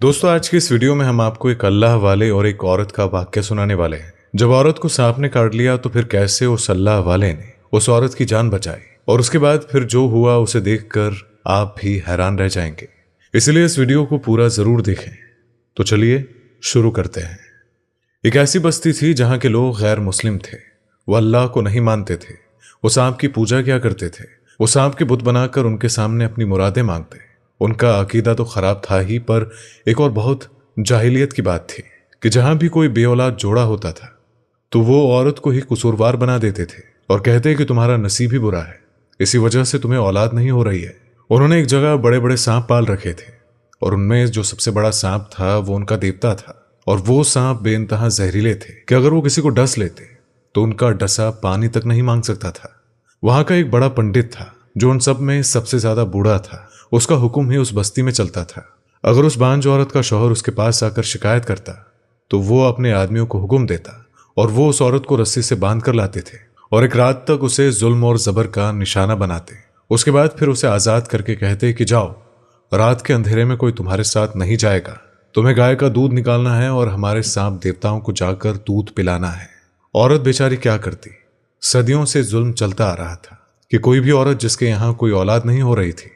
दोस्तों, आज की इस वीडियो में हम आपको एक अल्लाह वाले और एक औरत का वाक्य सुनाने वाले हैं। जब औरत को सांप ने काट लिया तो फिर कैसे उस अल्लाह वाले ने उस औरत की जान बचाई, और उसके बाद फिर जो हुआ उसे देखकर आप भी हैरान रह जाएंगे। इसलिए इस वीडियो को पूरा जरूर देखें। तो चलिए शुरू करते हैं। एक ऐसी बस्ती थी जहां के लोग गैर मुस्लिम थे। वो अल्लाह को नहीं मानते थे। वो सांप की पूजा किया करते थे। वो सांप के बुत बनाकर उनके सामने अपनी मुरादें मांगते। उनका अकीदा तो खराब था ही, पर एक और बहुत जाहिलियत की बात थी कि जहां भी कोई बेऔलाद जोड़ा होता था तो वो औरत को ही कसूरवार बना देते थे और कहते कि तुम्हारा नसीब ही बुरा है, इसी वजह से तुम्हें औलाद नहीं हो रही है। उन्होंने एक जगह बड़े बड़े सांप पाल रखे थे और उनमें जो सबसे बड़ा सांप था वो उनका देवता था। और वो सांप बेइंतहा जहरीले थे कि अगर वो किसी को डस लेते तो उनका डसा पानी तक नहीं मांग सकता था। वहां का एक बड़ा पंडित था जो उन सब में सबसे ज्यादा बूढ़ा था। उसका हुक्म ही उस बस्ती में चलता था। अगर उस बांझ औरत का शौहर उसके पास आकर शिकायत करता तो वो अपने आदमियों को हुक्म देता और वो उस औरत को रस्सी से बांध कर लाते थे और एक रात तक उसे जुल्म और जबर का निशाना बनाते। उसके बाद फिर उसे आजाद करके कहते कि जाओ, रात के अंधेरे में कोई तुम्हारे साथ नहीं जाएगा, तुम्हें गाय का दूध निकालना है और हमारे सांप देवताओं को जाकर दूध पिलाना है। औरत बेचारी क्या करती। सदियों से जुल्म चलता आ रहा था कि कोई भी औरत जिसके यहाँ कोई औलाद नहीं हो रही थी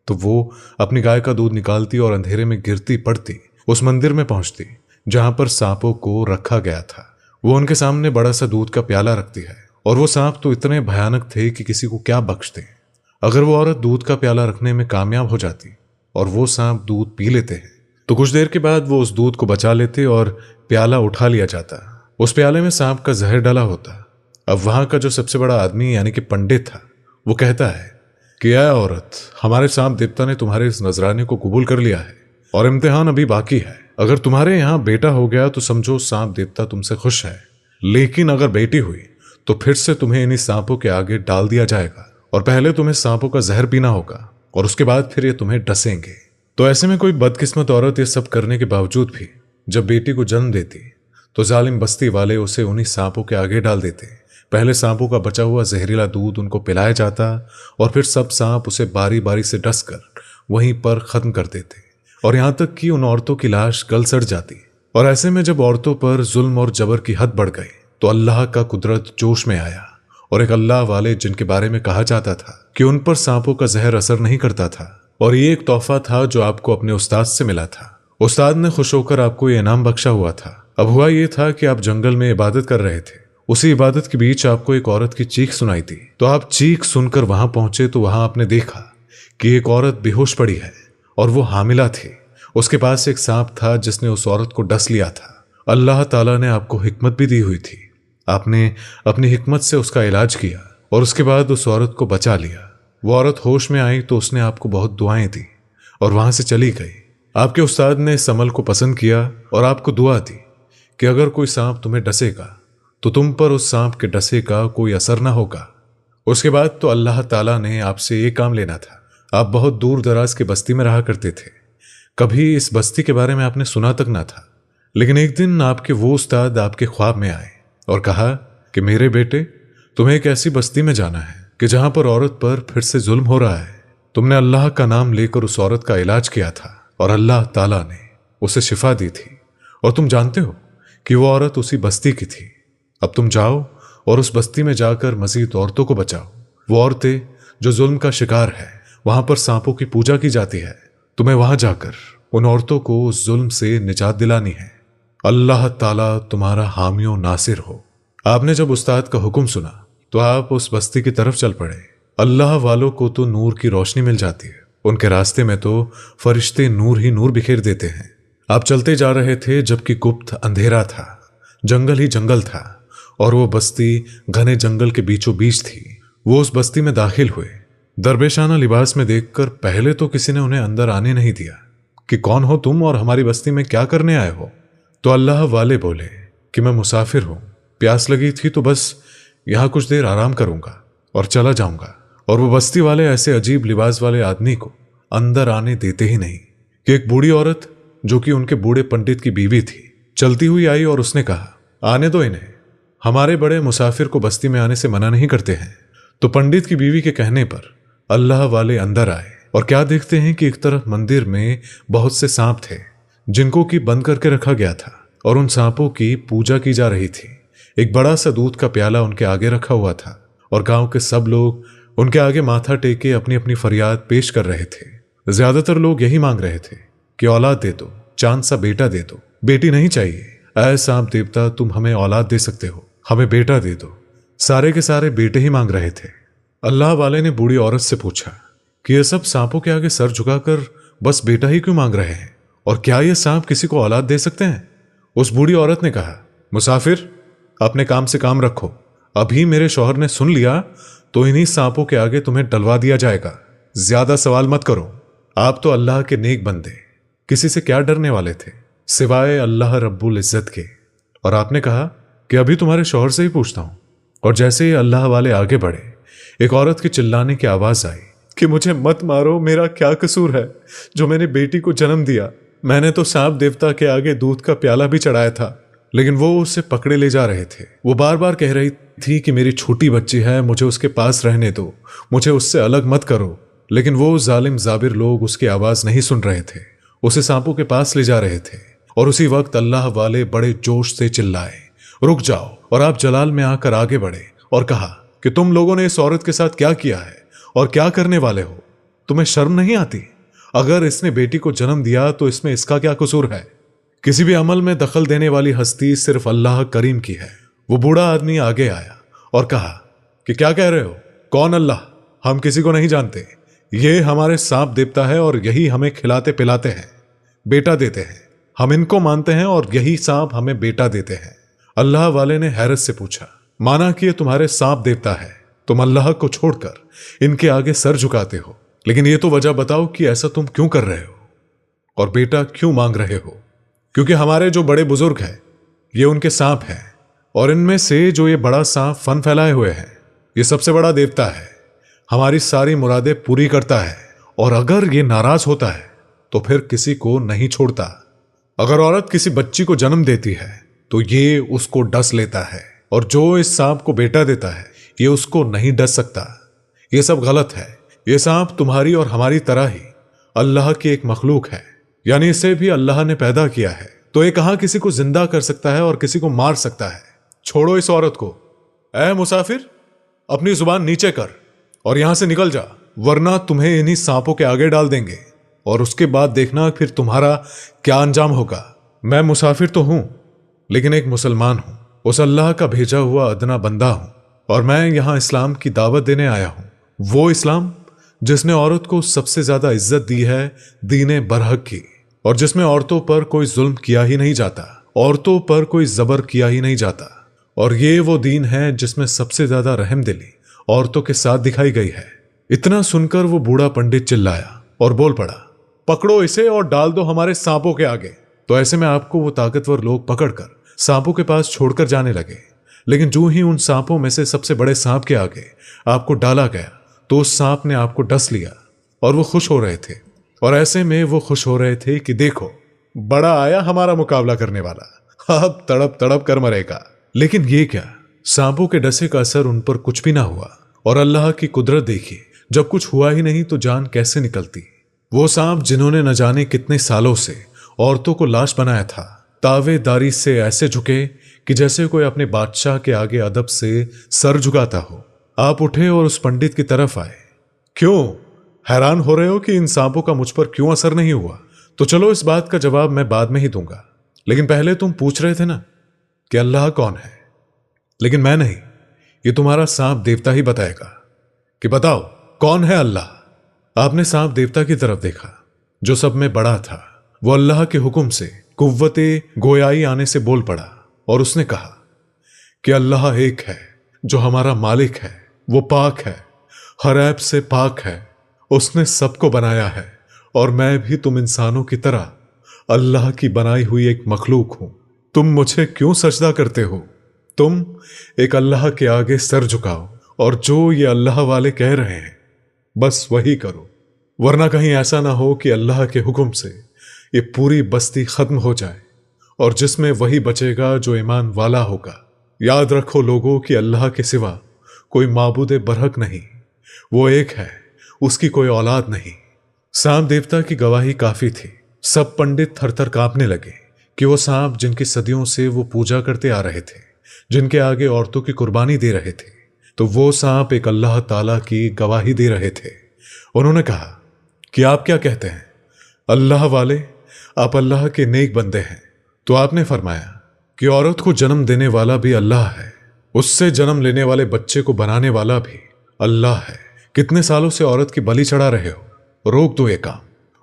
तो वो अपनी गाय का दूध निकालती और अंधेरे में गिरती पड़ती उस मंदिर में पहुंचती जहां पर सांपों को रखा गया था। वो उनके सामने बड़ा सा दूध का प्याला रखती है और वो सांप तो इतने भयानक थे कि किसी को क्या बख्शते। अगर वो औरत दूध का प्याला रखने में कामयाब हो जाती और वो सांप दूध पी लेते हैं तो कुछ देर के बाद वो उस दूध को बचा लेते और प्याला उठा लिया जाता। उस प्याले में सांप का जहर डाला होता। अब वहां का जो सबसे बड़ा आदमी यानी कि पंडित था वो कहता है कि ऐ औरत, हमारे सांप देवता ने तुम्हारे इस नजराने को कबूल कर लिया है और इम्तिहान अभी बाकी है। अगर तुम्हारे यहाँ बेटा हो गया तो समझो सांप देवता तुमसे खुश है, लेकिन अगर बेटी हुई तो फिर से तुम्हें इन्हीं सांपों के आगे डाल दिया जाएगा और पहले तुम्हें सांपों का जहर पीना होगा और उसके बाद फिर ये तुम्हें डसेंगे। तो ऐसे में कोई बदकिस्मत औरत ये सब करने के बावजूद भी जब बेटी को जन्म देती तो जालिम बस्ती वाले उसे उन्हीं सांपों के आगे डाल देते। पहले सांपों का बचा हुआ जहरीला दूध उनको पिलाया जाता और फिर सब सांप उसे बारी बारी से डसकर वहीं पर खत्म कर देते और यहां तक कि उन औरतों की लाश गल सड़ जाती। और ऐसे में जब औरतों पर जुल्म और जबर की हद बढ़ गई तो अल्लाह का कुदरत जोश में आया और एक अल्लाह वाले जिनके बारे में कहा जाता था कि उन पर सांपों का जहर असर नहीं करता था। और ये एक तोहफा था जो आपको अपने उस्ताद से मिला था। उस्ताद ने खुश होकर आपको ये इनाम बख्शा हुआ था। अब हुआ ये था कि आप जंगल में इबादत कर रहे थे। उसी इबादत के बीच आपको एक औरत की चीख सुनाई थी। तो आप चीख सुनकर वहां पहुंचे तो वहां आपने देखा कि एक औरत बेहोश पड़ी है और वो हामिला थी। उसके पास एक सांप था जिसने उस औरत को डस लिया था। अल्लाह ताला ने आपको हिकमत भी दी हुई थी। आपने अपनी हिकमत से उसका इलाज किया और उसके बाद उस औरत को बचा लिया। वो औरत होश में आई तो उसने आपको बहुत दुआएं दी और वहां से चली गई। आपके उस्ताद ने इस अमल को पसंद किया और आपको दुआ दी कि अगर कोई सांप तुम्हें डसेगा तो तुम पर उस सांप के डसे का कोई असर ना होगा। उसके बाद तो अल्लाह ताला ने आपसे ये काम लेना था। आप बहुत दूर दराज के बस्ती में रहा करते थे। कभी इस बस्ती के बारे में आपने सुना तक ना था, लेकिन एक दिन आपके वो उस्ताद आपके ख्वाब में आए और कहा कि मेरे बेटे, तुम्हें एक ऐसी बस्ती में जाना है कि जहां पर औरत पर फिर से जुल्म हो रहा है। तुमने अल्लाह का नाम लेकर उस औरत का इलाज किया था और अल्लाह ताला ने उसे शिफा दी थी और तुम जानते हो कि वो औरत उसी बस्ती की थी। अब तुम जाओ और उस बस्ती में जाकर मजीद औरतों को बचाओ। वो औरतें जो जुल्म का शिकार है, वहां पर सांपों की पूजा की जाती है। तुम्हें वहां जाकर उन औरतों को उस जुल्म से निजात दिलानी है। अल्लाह ताला तुम्हारा हामियों नासिर हो। आपने जब उस्ताद का हुक्म सुना तो आप उस बस्ती की तरफ चल पड़े। अल्लाह वालों को तो नूर की रोशनी मिल जाती है। उनके रास्ते में तो फरिश्ते नूर ही नूर बिखेर देते हैं। आप चलते जा रहे थे जबकि गुप्त अंधेरा था, जंगल ही जंगल था और वो बस्ती घने जंगल के बीचों बीच थी। वो उस बस्ती में दाखिल हुए। दरवेशाना लिबास में देखकर पहले तो किसी ने उन्हें अंदर आने नहीं दिया कि कौन हो तुम और हमारी बस्ती में क्या करने आए हो। तो अल्लाह वाले बोले कि मैं मुसाफिर हूं, प्यास लगी थी तो बस यहां कुछ देर आराम करूंगा और चला जाऊंगा। और वो बस्ती वाले ऐसे अजीब लिबास वाले आदमी को अंदर आने देते ही नहीं कि एक बूढ़ी औरत जो कि उनके बूढ़े पंडित की बीवी थी चलती हुई आई और उसने कहा, आने दो इन्हें, हमारे बड़े मुसाफिर को बस्ती में आने से मना नहीं करते हैं। तो पंडित की बीवी के कहने पर अल्लाह वाले अंदर आए और क्या देखते हैं कि एक तरफ मंदिर में बहुत से सांप थे जिनको की बंद करके रखा गया था और उन सांपों की पूजा की जा रही थी। एक बड़ा सा दूध का प्याला उनके आगे रखा हुआ था और गांव के सब लोग उनके आगे माथा टेके अपनी अपनी फरियाद पेश कर रहे थे। ज्यादातर लोग यही मांग रहे थे कि औलाद दे दो, चांद सा बेटा दे दो, बेटी नहीं चाहिए। ऐ सांप देवता, तुम हमें औलाद दे सकते हो, हमें बेटा दे दो। सारे के सारे बेटे ही मांग रहे थे। अल्लाह वाले ने बूढ़ी औरत से पूछा कि ये सब सांपों के आगे सर झुकाकर बस बेटा ही क्यों मांग रहे हैं, और क्या ये सांप किसी को औलाद दे सकते हैं? उस बूढ़ी औरत ने कहा, मुसाफिर, अपने काम से काम रखो। अभी मेरे शौहर ने सुन लिया तो इन्हीं सांपों के आगे तुम्हें डलवा दिया जाएगा। ज्यादा सवाल मत करो। आप तो अल्लाह के नेक बंदे, किसी से क्या डरने वाले थे सिवाय अल्लाह रब्बुल इज्जत के। और आपने कहा कि अभी तुम्हारे शौहर से ही पूछता हूं। और जैसे ही अल्लाह वाले आगे बढ़े, एक औरत के चिल्लाने की आवाज आई कि मुझे मत मारो, मेरा क्या कसूर है जो मैंने बेटी को जन्म दिया। मैंने तो सांप देवता के आगे दूध का प्याला भी चढ़ाया था, लेकिन वो उसे पकड़े ले जा रहे थे। वो बार बार कह रही थी कि मेरी छोटी बच्ची है, मुझे उसके पास रहने दो, मुझे उससे अलग मत करो। लेकिन वो जालिम जाबिर लोग उसकी आवाज नहीं सुन रहे थे, उसे सांपों के पास ले जा रहे थे। और उसी वक्त अल्लाह वाले बड़े जोश से चिल्लाए, रुक जाओ। और आप जलाल में आकर आगे बढ़े और कहा कि तुम लोगों ने इस औरत के साथ क्या किया है और क्या करने वाले हो? तुम्हें शर्म नहीं आती? अगर इसने बेटी को जन्म दिया तो इसमें इसका क्या कसूर है? किसी भी अमल में दखल देने वाली हस्ती सिर्फ अल्लाह करीम की है। वो बूढ़ा आदमी आगे आया और कहा कि क्या कह रहे हो? कौन अल्लाह? हम किसी को नहीं जानते। ये हमारे सांप देवता है और यही हमें खिलाते पिलाते हैं, बेटा देते हैं। हम इनको मानते हैं और यही सांप हमें बेटा देते हैं। अल्लाह वाले ने हैरत से पूछा, माना कि ये तुम्हारे सांप देवता है, तुम अल्लाह को छोड़कर इनके आगे सर झुकाते हो, लेकिन ये तो वजह बताओ कि ऐसा तुम क्यों कर रहे हो और बेटा क्यों मांग रहे हो? क्योंकि हमारे जो बड़े बुजुर्ग हैं ये उनके सांप हैं, और इनमें से जो ये बड़ा सांप फन फैलाए हुए हैं ये सबसे बड़ा देवता है, हमारी सारी मुरादें पूरी करता है। और अगर ये नाराज होता है तो फिर किसी को नहीं छोड़ता। अगर औरत किसी बच्ची को जन्म देती है तो ये उसको डस लेता है, और जो इस सांप को बेटा देता है ये उसको नहीं डस सकता। ये सब गलत है। ये सांप तुम्हारी और हमारी तरह ही अल्लाह की एक मखलूक है, यानी इसे भी अल्लाह ने पैदा किया है। तो ये कहां किसी को जिंदा कर सकता है और किसी को मार सकता है? छोड़ो इस औरत को। ऐ मुसाफिर, अपनी जुबान नीचे कर और यहां से निकल जा, वरना तुम्हें इन्हीं सांपों के आगे डाल देंगे और उसके बाद देखना फिर तुम्हारा क्या अंजाम होगा। मैं मुसाफिर तो हूं, लेकिन एक मुसलमान हूं, उस अल्लाह का भेजा हुआ अदना बंदा हूं, और मैं यहां इस्लाम की दावत देने आया हूं। वो इस्लाम जिसने औरत को सबसे ज्यादा इज्जत दी है दीने बरहक की, और जिसमें औरतों पर कोई जुल्म किया ही नहीं जाता, औरतों पर कोई जबर किया ही नहीं जाता। और ये वो दीन है जिसमें सबसे ज्यादा रहमदिली औरतों के साथ दिखाई गई है। इतना सुनकर वो बूढ़ा पंडित चिल्लाया और बोल पड़ा, पकड़ो इसे और डाल दो हमारे सांपों के आगे। तो ऐसे में आपको वो ताकतवर लोग पकड़कर सांपों के पास छोड़कर जाने लगे। लेकिन जो ही उन सांपों में से सबसे बड़े सांप के आगे आपको डाला गया तो उस सांप ने आपको डस लिया, और वो खुश हो रहे थे। और ऐसे में वो खुश हो रहे थे कि देखो, बड़ा आया हमारा मुकाबला करने वाला, अब तड़प तड़प कर मरेगा। लेकिन ये क्या, सांपों के डसे का असर उन पर कुछ भी ना हुआ। और अल्लाह की कुदरत देखिए, जब कुछ हुआ ही नहीं तो जान कैसे निकलती। वो सांप जिन्होंने न जाने कितने सालों से औरतों को लाश बनाया था, तावेदारी से ऐसे झुके कि जैसे कोई अपने बादशाह के आगे अदब से सर झुकाता हो। आप उठे और उस पंडित की तरफ आए। क्यों हैरान हो रहे हो कि इन सांपों का मुझ पर क्यों असर नहीं हुआ? तो चलो इस बात का जवाब मैं बाद में ही दूंगा, लेकिन पहले तुम पूछ रहे थे ना कि अल्लाह कौन है। लेकिन मैं नहीं, ये तुम्हारा सांप देवता ही बताएगा कि बताओ कौन है अल्लाह। आपने सांप देवता की तरफ देखा जो सब में बड़ा था। वो अल्लाह के हुक्म से कुव्वते गोयाई आने से बोल पड़ा और उसने कहा कि अल्लाह एक है जो हमारा मालिक है, वो पाक है, हर ऐब से पाक है, उसने सबको बनाया है, और मैं भी तुम इंसानों की तरह अल्लाह की बनाई हुई एक मखलूक हूं। तुम मुझे क्यों सजदा करते हो? तुम एक अल्लाह के आगे सर झुकाओ और जो ये अल्लाह वाले कह रहे हैं बस वही करो, वरना कहीं ऐसा ना हो कि अल्लाह के हुक्म से ये पूरी बस्ती खत्म हो जाए और जिसमें वही बचेगा जो ईमान वाला होगा। याद रखो लोगों कि अल्लाह के सिवा कोई माबूद बरहक नहीं, वो एक है, उसकी कोई औलाद नहीं। सांप देवता की गवाही काफी थी सब पंडित थरथर कांपने लगे कि वो सांप जिनकी सदियों से वो पूजा करते आ रहे थे, जिनके आगे औरतों की कुर्बानी दे रहे थे, तो वो सांप एक अल्लाह ताला की गवाही दे रहे थे। उन्होंने कहा कि आप क्या कहते हैं अल्लाह वाले, आप अल्लाह के नेक बंदे हैं। तो आपने फरमाया कि औरत को जन्म देने वाला भी अल्लाह है, उससे जन्म लेने वाले बच्चे को बनाने वाला भी अल्लाह है। कितने सालों से औरत की बलि चढ़ा रहे हो, रोक दो ये काम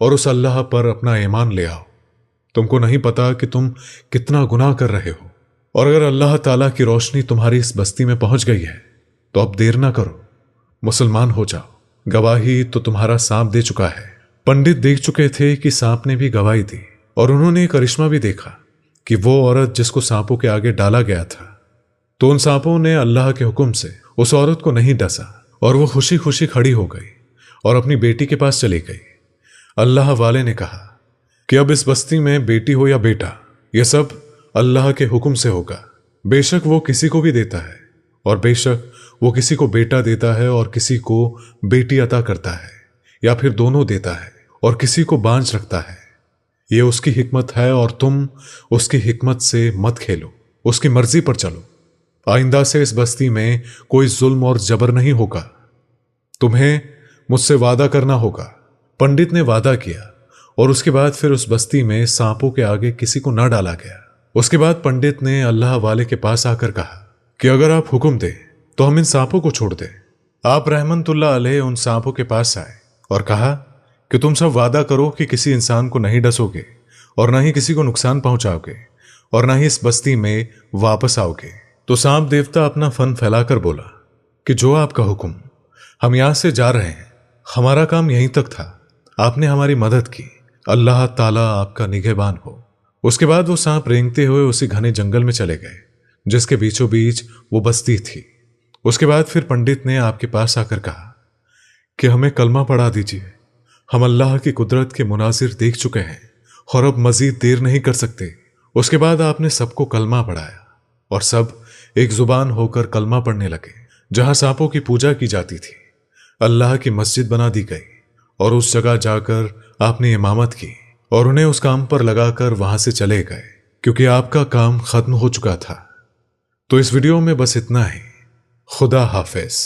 और उस अल्लाह पर अपना ईमान ले आओ। तुमको नहीं पता कि तुम कितना गुनाह कर रहे हो, और अगर अल्लाह ताला की रोशनी तुम्हारी इस बस्ती में पहुंच गई है तो अब देर ना करो, मुसलमान हो जाओ। गवाही तो तुम्हारा सांप दे चुका है। पंडित देख चुके थे कि सांप ने भी गवाही दी, और उन्होंने करिश्मा भी देखा कि वो औरत जिसको सांपों के आगे डाला गया था, तो उन सांपों ने अल्लाह के हुक्म से उस औरत को नहीं डसा और वो खुशी खुशी खड़ी हो गई और अपनी बेटी के पास चली गई। अल्लाह वाले ने कहा कि अब इस बस्ती में बेटी हो या बेटा, यह सब अल्लाह के हुक्म से होगा। बेशक वो किसी को भी देता है, और बेशक वो किसी को बेटा देता है और किसी को बेटी अता करता है, या फिर दोनों देता है और किसी को बांझ रखता है। ये उसकी हिकमत है और तुम उसकी हिकमत से मत खेलो, उसकी मर्जी पर चलो। आइंदा से इस बस्ती में कोई जुल्म और जबर नहीं होगा। तुम्हें मुझसे वादा करना होगा। पंडित ने वादा किया और उसके बाद फिर उस बस्ती में सांपों के आगे किसी को न डाला गया। उसके बाद पंडित ने अल्लाह वाले के पास आकर कहा कि अगर आप हुक्म दे तो हम इन सांपों को छोड़ दें। आप रहमतुल्लाह अलैह उन सांपों के पास आए और कहा कि तुम सब वादा करो कि किसी इंसान को नहीं डसोगे और न ही किसी को नुकसान पहुंचाओगे और न ही इस बस्ती में वापस आओगे। तो सांप देवता अपना फन फैलाकर बोला कि जो आपका हुक्म, हम यहां से जा रहे हैं, हमारा काम यहीं तक था, आपने हमारी मदद की, अल्लाह ताला आपका निगहबान हो। उसके बाद वो सांप रेंगते हुए उसी घने जंगल में चले गए जिसके बीचों बीच वो बस्ती थी। उसके बाद फिर पंडित ने आपके पास आकर कहा कि हमें कलमा पढ़ा दीजिए, हम अल्लाह की कुदरत के मुनाजिर देख चुके हैं और अब मजीद देर नहीं कर सकते। उसके बाद आपने सबको कलमा पढ़ाया और सब एक जुबान होकर कलमा पढ़ने लगे। जहां सांपों की पूजा की जाती थी अल्लाह की मस्जिद बना दी गई और उस जगह जाकर आपने इमामत की और उन्हें उस काम पर लगाकर वहां से चले गए क्योंकि आपका काम खत्म हो चुका था। तो इस वीडियो में बस इतना ही। खुदा हाफिज।